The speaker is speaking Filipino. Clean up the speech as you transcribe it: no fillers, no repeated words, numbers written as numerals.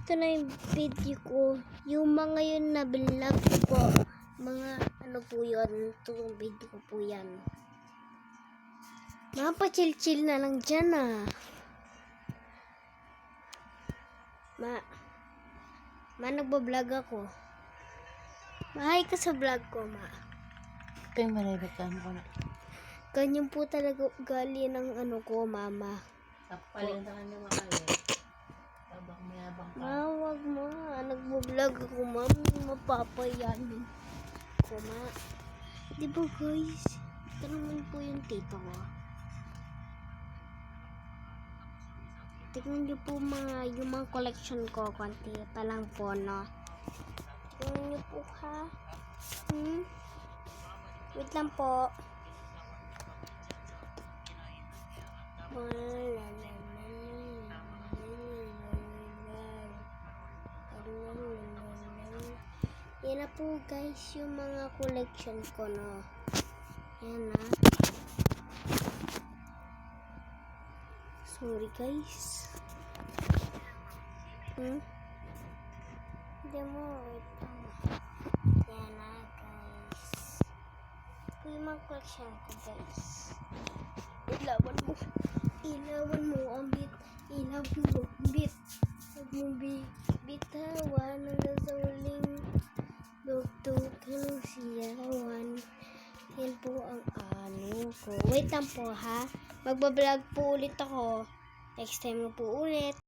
ito na yung video ko. Yung mga yun na vlog ko po. Mga ano po yun. Itong video ko po yan. Mga pa-chill-chill na lang dyan ah. Ma, nagbablog ako. Mahay ka sa vlog ko, ma. Kaya maririkan ko na. Ganyan po talaga ugali ng ano ko, mama. Kapalin na kanya makali. Tabak mayabang ka. Ma, wag mo. Nagbablog ako, ma'am. Mapapayanin ko, ma. Diba guys? Ito naman po yung tito ko. Tignan nyo po yung mga collection ko. Konti pa lang po, no? Tignan nyo po, ha? Wait lang po. Yan na po guys yung mga collection ko, no? Yan na. Sorry guys. Hindi mo. Yan na guys. Ito yung mga collection ko guys. Ilawan mo ang bit. Ilawan mo ang bit. Huwag mong bitawan hanggang sa uling dugtog ng siyawan. Yan po ang ano ko. Wait lang po ha. Magbablog po ulit ako. Next time po ulit.